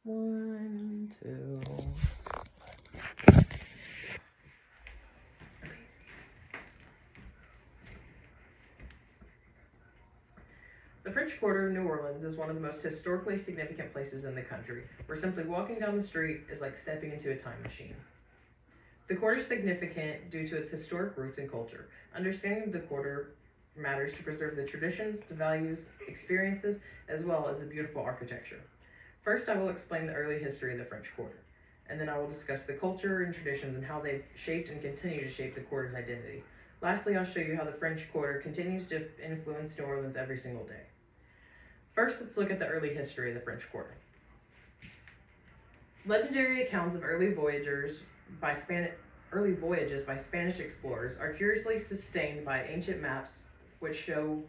1, 2. The French Quarter of New Orleans is one of the most historically significant places in the country, where simply walking down the street is like stepping into a time machine. The quarter is significant due to its historic roots and culture. Understanding the quarter matters to preserve the traditions, the values, experiences, as well as the beautiful architecture. First, I will explain the early history of the French Quarter, and then I will discuss the culture and traditions and how they've shaped and continue to shape the quarter's identity. Lastly, I'll show you how the French Quarter continues to influence New Orleans every single day. First, let's look at the early history of the French Quarter. Legendary accounts of early voyages by Spanish explorers are curiously sustained by ancient maps which show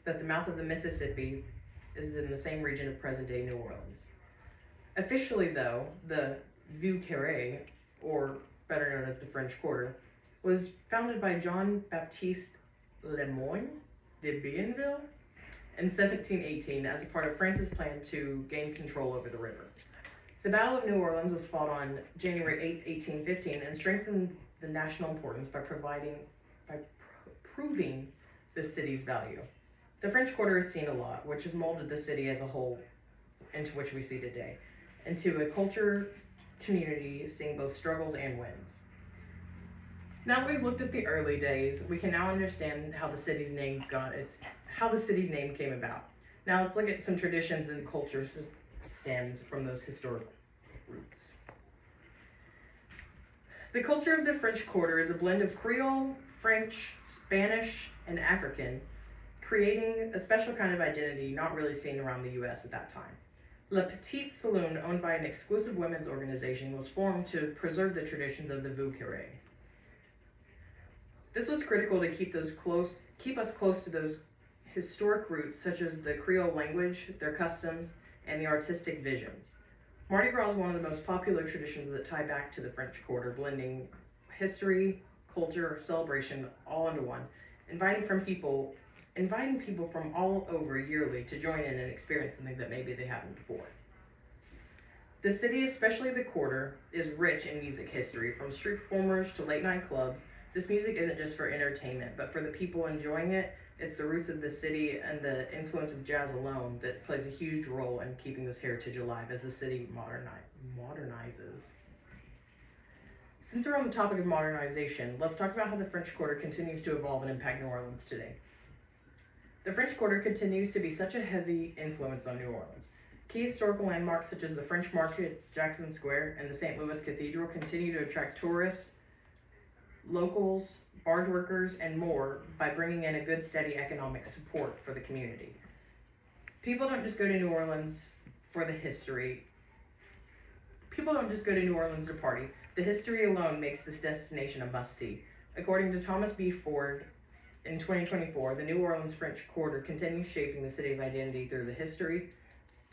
that the mouth of the Mississippi is in the same region of present-day New Orleans. Officially, though, the Vieux Carré, or better known as the French Quarter, was founded by Jean-Baptiste Le Moyne de Bienville in 1718 as a part of France's plan to gain control over the river. The Battle of New Orleans was fought on January 8, 1815, and strengthened the national importance by proving the city's value. The French Quarter is seen a lot, which has molded the city as a whole into which we see today, into a culture community seeing both struggles and wins. Now that we've looked at the early days, we can now understand how the city's name came about. Now let's look at some traditions and cultures stems from those historical roots. The culture of the French Quarter is a blend of Creole, French, Spanish, and African, creating a special kind of identity not really seen around the US at that time. Le Petit Saloon, owned by an exclusive women's organization, was formed to preserve the traditions of the Vieux Carré. This was critical to keep us close to those historic roots, such as the Creole language, their customs, and the artistic visions. Mardi Gras is one of the most popular traditions that tie back to the French Quarter, blending history, culture, celebration all into one, inviting people from all over yearly to join in and experience something that maybe they haven't before. The city, especially the quarter, is rich in music history. From street performers to late night clubs, this music isn't just for entertainment, but for the people enjoying it. It's the roots of the city and the influence of jazz alone that plays a huge role in keeping this heritage alive as the city modernizes. Since we're on the topic of modernization, let's talk about how the French Quarter continues to evolve and impact New Orleans today. The French Quarter continues to be such a heavy influence on New Orleans. Key historical landmarks such as the French Market, Jackson Square, and the St. Louis Cathedral continue to attract tourists, locals, barge workers, and more by bringing in a good, steady economic support for the community. People don't just go to New Orleans for the history. People don't just go to New Orleans to party. The history alone makes this destination a must-see. According to Thomas B. Ford, in 2024, the New Orleans French Quarter continues shaping the city's identity through the history,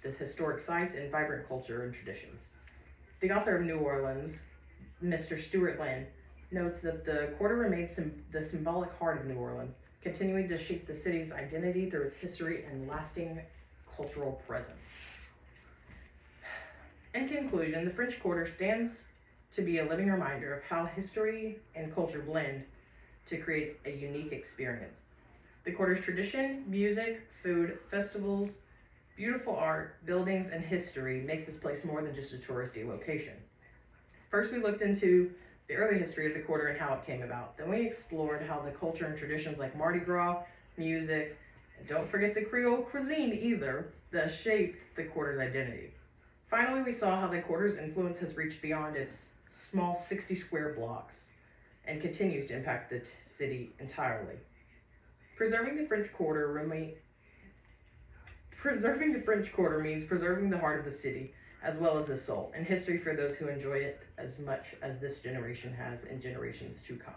the historic sites, and vibrant culture and traditions. The author of New Orleans, Mr. Stuart Lynn, notes that the quarter remains the symbolic heart of New Orleans, continuing to shape the city's identity through its history and lasting cultural presence. In conclusion, the French Quarter stands to be a living reminder of how history and culture blend to create a unique experience. The quarter's tradition, music, food, festivals, beautiful art, buildings, and history makes this place more than just a touristy location. First, we looked into the early history of the quarter and how it came about. Then we explored how the culture and traditions like Mardi Gras, music, and don't forget the Creole cuisine either, that shaped the quarter's identity. Finally, we saw how the quarter's influence has reached beyond its small 60 square blocks and continues to impact the city entirely. Preserving the French Quarter means preserving the heart of the city, as well as the soul, and history for those who enjoy it as much as this generation has in generations to come.